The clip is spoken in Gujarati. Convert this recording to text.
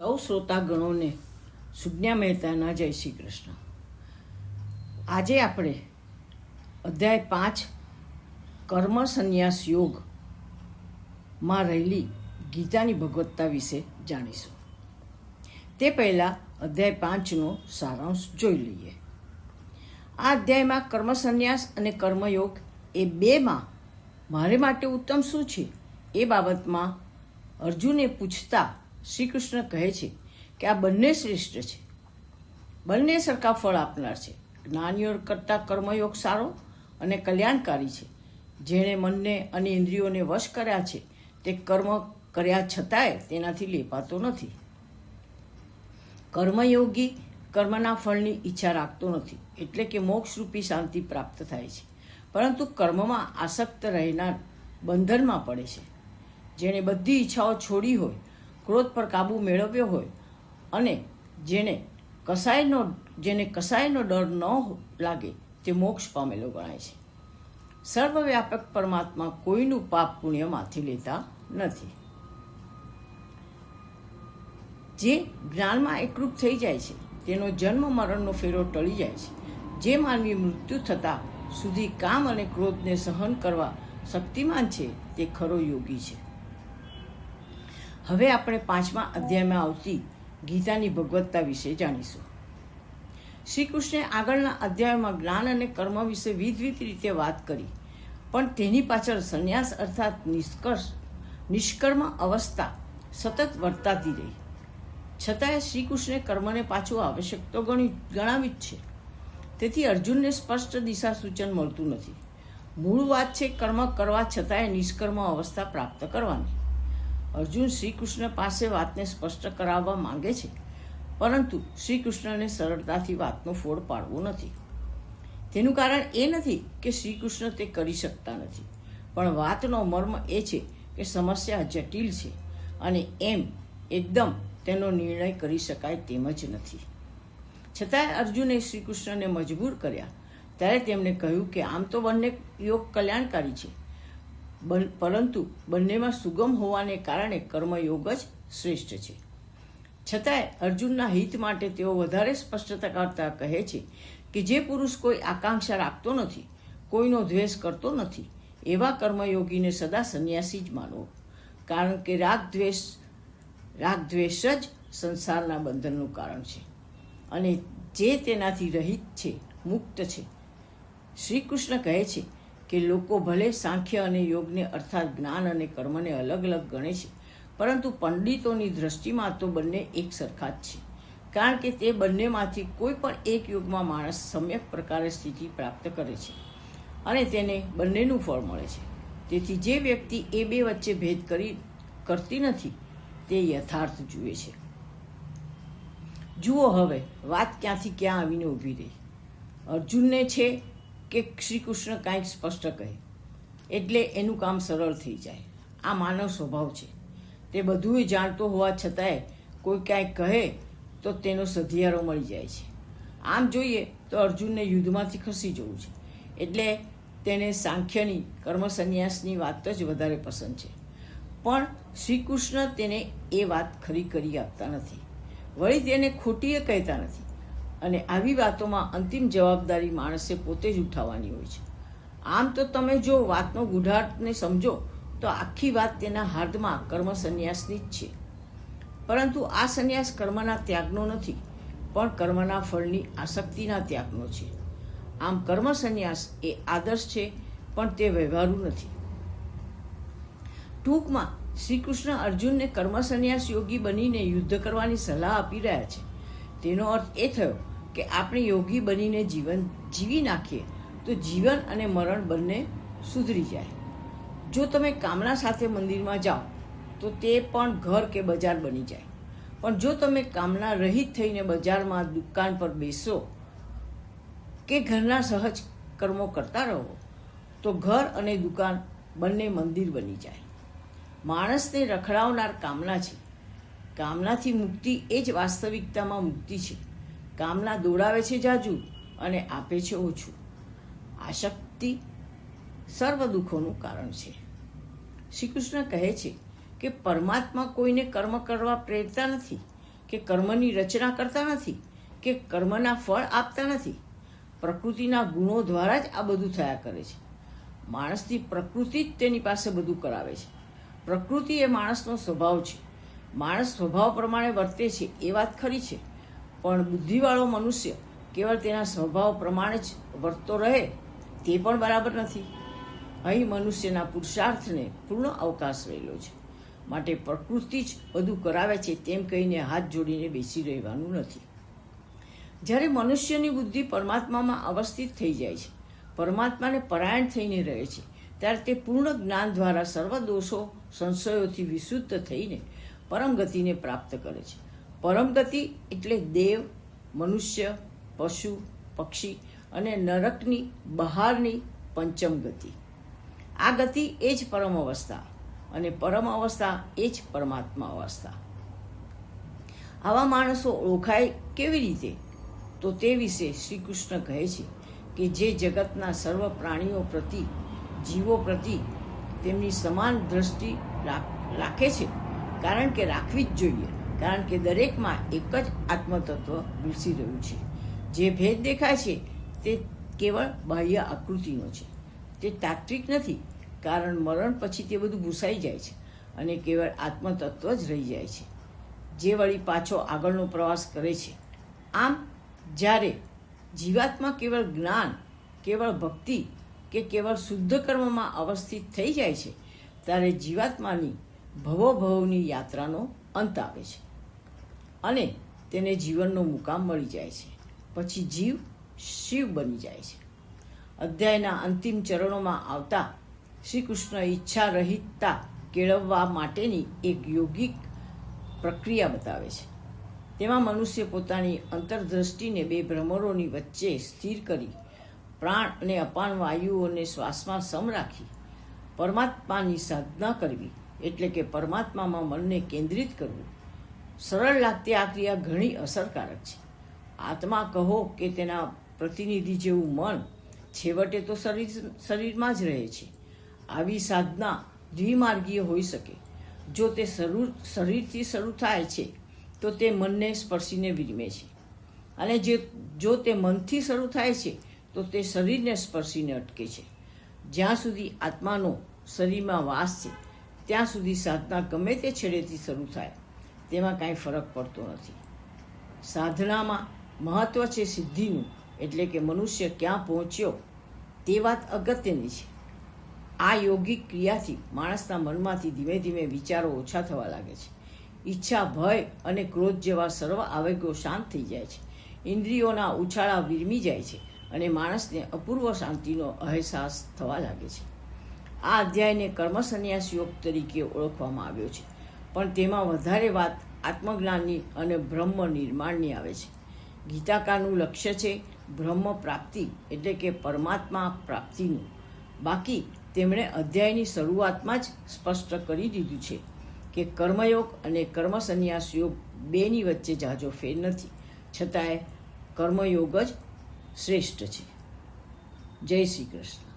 સૌ શ્રોતાગણોને સુજ્ઞા મહેતાના જય શ્રી કૃષ્ણ. આજે આપણે અધ્યાય 5 કર્મ સંન્યાસ યોગમાં રહેલી ગીતાની ભગવત્તા વિશે જાણીશું. તે પહેલાં અધ્યાય 5નો સારાંશ જોઈ લઈએ. આ અધ્યાયમાં કર્મ સંન્યાસ અને કર્મયોગ એ બેમાં મારે માટે ઉત્તમ શું છે એ બાબતમાં અર્જુને પૂછતા શ્રી કૃષ્ણ કહે છે કે આ બંને શ્રેષ્ઠ છે, બંને સરખા ફળ આપનાર છે. જ્ઞાનીઓ કરતાં કર્મયોગ સારો અને કલ્યાણકારી છે. જેણે મનને અને ઇન્દ્રિયોને વશ કર્યા છે તે કર્મ કર્યા છતાંય તેનાથી લેપાતો નથી. કર્મયોગી કર્મના ફળની ઈચ્છા રાખતો નથી, એટલે કે મોક્ષરૂપી શાંતિ પ્રાપ્ત થાય છે, પરંતુ કર્મમાં આસક્ત રહેનાર બંધનમાં પડે છે. જેણે બધી ઈચ્છાઓ છોડી હોય, ક્રોધ પર કાબૂ મેળવ્યો હોય અને જેને કસાયનો ડર ન લાગે તે મોક્ષ પામેલો ગણાય છે. સર્વવ્યાપક પરમાત્મા કોઈનું પાપ પુણ્ય માથી લેતા નથી. જે જ્ઞાનમાં એકરૂપ થઈ જાય છે તેનો જન્મ મરણનો ફેરો ટળી જાય છે. જે માનવી મૃત્યુ થતાં સુધી કામ અને ક્રોધને સહન કરવા શક્તિમાન છે તે ખરો યોગી છે. હવે આપણે 5મા અધ્યાયમાં આવતી ગીતાની ભગવત્તા વિશે જાણીશું. શ્રી કૃષ્ણે આગળના અધ્યાયમાં જ્ઞાન અને કર્મ વિશે વિવિધ રીતે વાત કરી, પણ તેની પાછળ સંન્યાસ અર્થાત નિષ્કર્મ અવસ્થા સતત વર્તાતી રહી. છતાંય શ્રી કૃષ્ણે કર્મને પાછું આવશ્યક તો ગણાવી જ છે. તેથી અર્જુનને સ્પષ્ટ દિશા સૂચન મળતું નથી. મૂળ વાત છે કર્મ કરવા છતાંય નિષ્કર્મ અવસ્થા પ્રાપ્ત કરવાની. અર્જુન શ્રી કૃષ્ણ પાસે વાતને સ્પષ્ટ કરાવવા માંગે છે, પરંતુ શ્રી કૃષ્ણને સરળતાથી વાતનો ફોડ પાડવો નથી. તેનું કારણ એ નથી કે શ્રી કૃષ્ણ તે કરી શકતા નથી, પણ વાતનો મર્મ એ છે કે સમસ્યા જટિલ છે અને એમ એકદમ તેનો નિર્ણય કરી શકાય તેમ જ નથી. છતાંય અર્જુને શ્રી કૃષ્ણને મજબૂર કર્યા ત્યારે તેમણે કહ્યું કે આમ તો બંને યોગ કલ્યાણકારી છે, પરંતુ બંનેમાં સુગમ હોવાને કારણે કર્મયોગ જ શ્રેષ્ઠ છે. છતાંય અર્જુનના હિત માટે તેઓ વધારે સ્પષ્ટતા કરતા કહે છે કે જે પુરુષ કોઈ આકાંક્ષા રાખતો નથી, કોઈનો દ્વેષ કરતો નથી, એવા કર્મયોગીને સદા સંન્યાસી જ માનવો. કારણ કે રાગ દ્વેષ જ સંસારના બંધનનું કારણ છે અને જે તેનાથી રહિત છે, મુક્ત છે. શ્રી કૃષ્ણ કહે છે કે લોકો ભલે સાંખ્ય અને યોગને અર્થાત જ્ઞાન અને કર્મને અલગ અલગ ગણે છે, પરંતુ પંડિતોની દ્રષ્ટિમાં તો બંને એક સરખા જ છે. કારણ કે તે બંનેમાંથી કોઈ પણ એક યુગમાં માણસ સમ્યક પ્રકારે સ્થિતિ પ્રાપ્ત કરે છે અને તેને બંનેનું ફળ મળે છે. તેથી જે વ્યક્તિ એ બે વચ્ચે ભેદ કરતી નથી તે યથાર્થ જુએ છે. જુઓ હવે વાત ક્યાંથી ક્યાં આવીને ઊભી રહી. અર્જુનને છે કે શ્રી કૃષ્ણ કાંઈક સ્પષ્ટ કહે એટલે એનું કામ સરળ થઈ જાય. આ માનવ સ્વભાવ છે. તે બધું જાણતો હોવા છતાંય કોઈ કાંઈક કહે તો તેનો સધિયારો મળી જાય છે. આમ જોઈએ તો અર્જુનને યુદ્ધમાંથી ખસી જવું છે, એટલે તેને સાંખ્યની કર્મ સંન્યાસની વાત જ વધારે પસંદ છે. પણ શ્રી કૃષ્ણ તેને એ વાત ખરી કરી આપતા નથી, વળી તેને ખોટીએ કહેતા નથી. અને આવી વાતોમાં અંતિમ જવાબદારી માણસે પોતે જ ઉઠાવવાની હોય છે. આમ તો તમે જો વાતનો ગૂઢાર્થને સમજો તો આખી વાત તેના હાર્દમાં કર્મ સંન્યાસની જ છે. પરંતુ આ સંન્યાસ કર્મના ત્યાગનો નથી, પણ કર્મના ફળની આસક્તિના ત્યાગનો છે. આમ કર્મ સંન્યાસ એ આદર્શ છે, પણ તે વ્યવહારુ નથી. ટૂંકમાં શ્રી કૃષ્ણ અર્જુનને કર્મ સંન્યાસ યોગી બનીને યુદ્ધ કરવાની સલાહ આપી રહ્યા છે. તેનો અર્થ એ થયો કે આપણે યોગી બનીને જીવન જીવી નાખીએ તો જીવન અને મરણ બંને સુધરી જાય. જો તમે કામના સાથે મંદિરમાં જાઓ તો તે પણ ઘર કે બજાર બની જાય, પણ જો તમે કામના રહિત થઈને બજારમાં દુકાન પર બેસો કે ઘરના સહજ કર્મો કરતા રહો તો ઘર અને દુકાન બંને મંદિર બની જાય. માણસને રખડાવનાર કામના છે. કામનાથી મુક્તિ એ જ વાસ્તવિકતામાં મુક્તિ છે. કામના દોડાવે છે જાજુ અને આપે છે ઓછું. આસક્તિ સર્વ દુઃખોનું કારણ છે. શ્રી કૃષ્ણ કહે છે કે પરમાત્મા કોઈને કર્મ કરવા પ્રેરતા નથી, કે કર્મની રચના કરતા નથી કે કર્મના ફળ આપતા નથી. પ્રકૃતિના ગુણો દ્વારા જ આ બધું થયા કરે છે. માણસની પ્રકૃતિ જ તેની પાસે બધું કરાવે છે. પ્રકૃતિ એ માણસનો સ્વભાવ છે. માણસ સ્વભાવ પ્રમાણે વર્તે છે એ વાત ખરી છે, પણ બુદ્ધિવાળો મનુષ્ય કેવળ તેના સ્વભાવ પ્રમાણે જ વર્તતો રહે તે પણ બરાબર નથી. અહીં મનુષ્યના પુરુષાર્થને પૂર્ણ અવકાશ રહેલો છે. માટે પ્રકૃતિ જ બધું કરાવે છે તેમ કહીને હાથ જોડીને બેસી રહેવાનું નથી. જ્યારે મનુષ્યની બુદ્ધિ પરમાત્મામાં અવસ્થિત થઈ જાય છે, પરમાત્માને પરાયણ થઈને રહે છે, ત્યારે તે પૂર્ણ જ્ઞાન દ્વારા સર્વ દોષો સંશયોથી વિશુદ્ધ થઈને પરમ ગતિને પ્રાપ્ત કરે છે. પરમ ગતિ એટલે દેવ, મનુષ્ય, પશુ, પક્ષી અને નરકની બહારની પંચમ ગતિ. આ ગતિ એ જ પરમ અવસ્થા અને પરમ અવસ્થા એ જ પરમાત્મા અવસ્થા. આવા માણસો ઓળખાય કેવી રીતે? તો તે વિશે શ્રી કૃષ્ણ કહે છે કે જે જગતના સર્વ પ્રાણીઓ પ્રતિ, જીવો પ્રતિ તેમની સમાન દ્રષ્ટિ રાખે છે, કારણ કે રાખવી જ જોઈએ, કારણ કે દરેકમાં એક જ આત્મતત્વ વિકસી રહ્યું છે. જે ભેદ દેખાય છે તે કેવળ બાહ્ય આકૃતિનો છે, તે તાત્વિક નથી, કારણ મરણ પછી તે બધું ભૂસાઈ જાય છે અને કેવળ આત્મતત્વ જ રહી જાય છે, જે વળી પાછો આગળનો પ્રવાસ કરે છે. આમ જ્યારે જીવાત્મા કેવળ જ્ઞાન, કેવળ ભક્તિ કે કેવળ શુદ્ધ કર્મમાં અવસ્થિત થઈ જાય છે, ત્યારે જીવાત્માની ભવોભવની યાત્રાનો અંત આવે છે અને તેને જીવનનો મુકામ મળી જાય છે. પછી જીવ શિવ બની જાય છે. અધ્યાયના અંતિમ ચરણોમાં આવતા શ્રી કૃષ્ણ ઈચ્છા રહિતતા કેળવવા માટેની એક યોગિક પ્રક્રિયા બતાવે છે. તેમાં મનુષ્ય પોતાની અંતરદ્રષ્ટિને બે ભ્રમરોની વચ્ચે સ્થિર કરી પ્રાણ અને અપાન વાયુઓને શ્વાસમાં સમ રાખી પરમાત્માની સાધના કરવી, એટલે કે પરમાત્મામાં મનને કેન્દ્રિત કરવું. સરળ લાગતી આ ક્રિયા ઘણી અસરકારક છે. આત્મા કહો કે તેના પ્રતિનિધિ જેવું મન છેવટે તો શરીરમાં જ રહે છે. આવી સાધના દ્વિમાર્ગીય હોઈ શકે. જો તે શરીરથી શરૂ થાય છે તો તે મનને સ્પર્શીને વિરમે છે, અને જો તે મનથી શરૂ થાય છે તો તે શરીરને સ્પર્શીને અટકે છે. જ્યાં સુધી આત્માનો શરીરમાં વાસ છે ત્યાં સુધી સાધના ગમે તે છેડેથી શરૂ થાય તેમાં કાંઈ ફરક પડતો નથી. સાધનામાં મહત્વ છે સિદ્ધિનું, એટલે કે મનુષ્ય ક્યાં પહોંચ્યો તે વાત અગત્યની છે. આ યોગિક ક્રિયાથી માણસના મનમાંથી ધીમે ધીમે વિચારો ઓછા થવા લાગે છે. ઈચ્છા, ભય અને ક્રોધ જેવા સર્વ આવેગો શાંત થઈ જાય છે. ઇન્દ્રિયોના ઉછાળા વિરમી જાય છે અને માણસને અપૂર્વ શાંતિનો અહેસાસ થવા લાગે છે. આ અધ્યાયને કર્મસન્યાસ યોગ તરીકે ઓળખવામાં આવ્યો છે, પણ તેમાં વધારે વાત આત્મજ્ઞાનની અને બ્રહ્મ નિર્માણની આવે છે. ગીતાકારનું લક્ષ્ય છે બ્રહ્મ પ્રાપ્તિ, એટલે કે પરમાત્મા પ્રાપ્તિનું. બાકી તેમણે અધ્યાયની શરૂઆતમાં જ સ્પષ્ટ કરી દીધું છે કે કર્મયોગ અને કર્મસન્યાસ યોગ બેની વચ્ચે ઝાઝો ફેર નથી, છતાંય કર્મયોગ જ શ્રેષ્ઠ છે. જય શ્રી કૃષ્ણ.